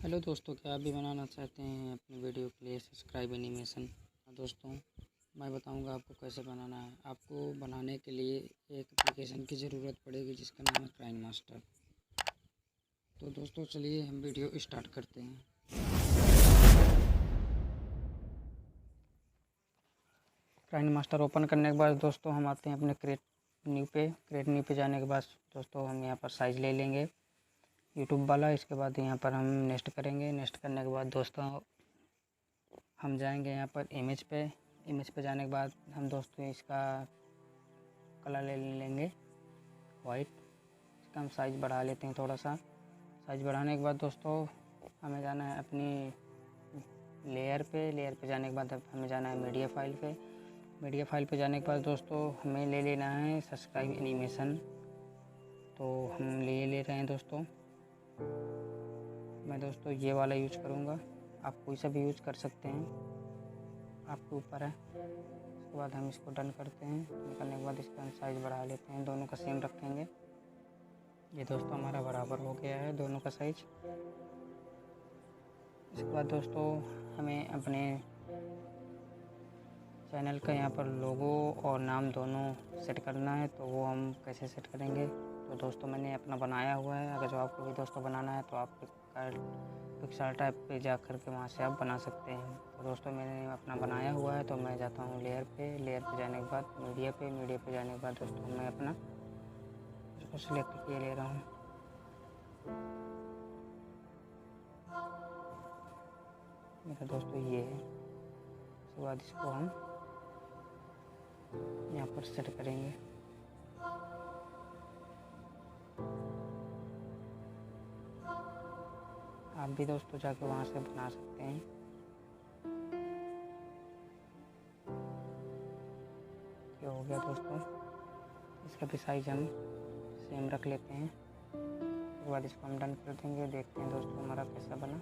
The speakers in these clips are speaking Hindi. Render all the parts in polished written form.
हेलो दोस्तों, क्या आप भी बनाना चाहते हैं अपनी वीडियो के लिए सब्सक्राइब एनिमेशन। दोस्तों, मैं बताऊंगा आपको कैसे बनाना है। आपको बनाने के लिए एक एप्लीकेशन की ज़रूरत पड़ेगी जिसका नाम है क्राइन मास्टर। तो दोस्तों चलिए हम वीडियो स्टार्ट करते हैं। क्राइन मास्टर ओपन करने के बाद दोस्तों हम आते हैं अपने क्रिएट न्यू पे जाने के बाद दोस्तों हम यहाँ पर साइज़ ले लेंगे यूट्यूब वाला। इसके बाद यहाँ पर हम नेक्स्ट करेंगे। नेक्स्ट करने के बाद दोस्तों हम जाएंगे यहाँ पर इमेज पे जाने के बाद हम दोस्तों इसका कलर ले लेंगे वाइट। इसका हम साइज़ बढ़ा लेते हैं थोड़ा सा। साइज़ बढ़ाने के बाद दोस्तों हमें जाना है अपनी लेयर पे जाने के बाद हमें जाना है मीडिया फाइल पे जाने के बाद दोस्तों हमें ले लेना है सब्सक्राइब एनिमेशन। तो हम ले रहे हैं दोस्तों। मैं दोस्तों ये वाला यूज करूँगा, आप कोई सा भी यूज कर सकते हैं, आपके ऊपर है। उसके बाद हम इसको डन करते हैं। डन करने के बाद इसका हम साइज़ बढ़ा लेते हैं, दोनों का सेम रखेंगे। ये दोस्तों हमारा बराबर हो गया है दोनों का साइज। इसके बाद दोस्तों हमें अपने चैनल का यहाँ पर लोगो और नाम दोनों सेट करना है। तो वो हम कैसे सेट करेंगे, तो दोस्तों मैंने अपना बनाया हुआ है। अगर जो आपको भी दोस्तों बनाना है तो आप पिक्सल टाइप पे जा कर के वहाँ से आप बना सकते हैं। तो दोस्तों मैंने अपना बनाया हुआ है। तो मैं जाता हूँ लेयर पे जाने के बाद मीडिया पे जाने के बाद दोस्तों मैं अपना इसको सिलेक्ट किए ले रहा हूँ। मेरा दोस्तों ये है। उसके बाद इसको हम यहाँ पर सेट करेंगे। आप भी दोस्तों जाके वहाँ से बना सकते हैं। ये हो गया दोस्तों। इसका भी साइज हम सेम रख लेते हैं। उसके बाद इसको हम डन कर देंगे। देखते हैं दोस्तों हमारा कैसा बना।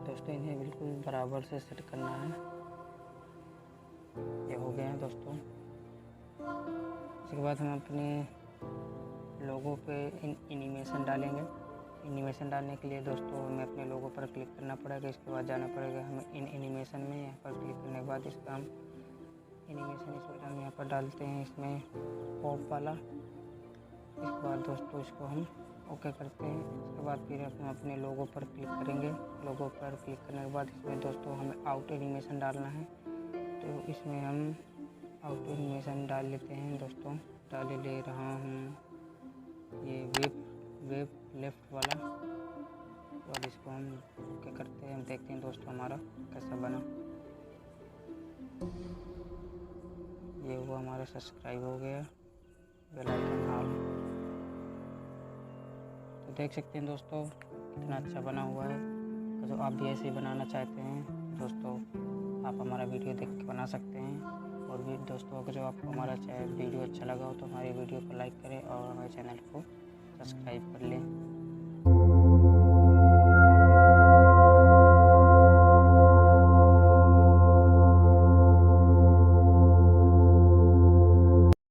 दोस्तों इन्हें बिल्कुल बराबर से सेट करना है। ये हो गया है दोस्तों। इसके बाद हम अपने लोगो पे एनिमेशन डालेंगे। एनिमेशन डालने के लिए दोस्तों हमें अपने लोगो पर क्लिक करना पड़ेगा। इसके बाद जाना पड़ेगा हमें इन एनिमेशन में। यहाँ पर क्लिक करने के बाद इसका हम एनिमेशन इसमें हम यहाँ पर डालते हैं, इसमें पॉप वाला। इसके बाद दोस्तों इसको हम ओके करते हैं। इसके बाद फिर हम अपने लोगो पर क्लिक करेंगे। लोगो पर क्लिक करने के बाद इसमें दोस्तों हमें आउट एनिमेशन डालना है। तो इसमें हम आउट एनिमेशन डाल लेते हैं दोस्तों। डाल ले रहा हूँ ये वेब लेफ्ट वाला। तो इसको हम ओके करते हैं। हम देखते हैं दोस्तों हमारा कैसा बना। ये हुआ हमारा सब्सक्राइब हो गया, बेल आइकन ऑल। तो देख सकते हैं दोस्तों कितना अच्छा बना हुआ है। तो जो आप भी ऐसे ही बनाना चाहते हैं दोस्तों, आप हमारा वीडियो देख के बना सकते हैं। और भी दोस्तों अगर जो आपको हमारा वीडियो अच्छा लगा हो तो हमारी वीडियो को लाइक करें और हमारे चैनल को सब्सक्राइब कर लें।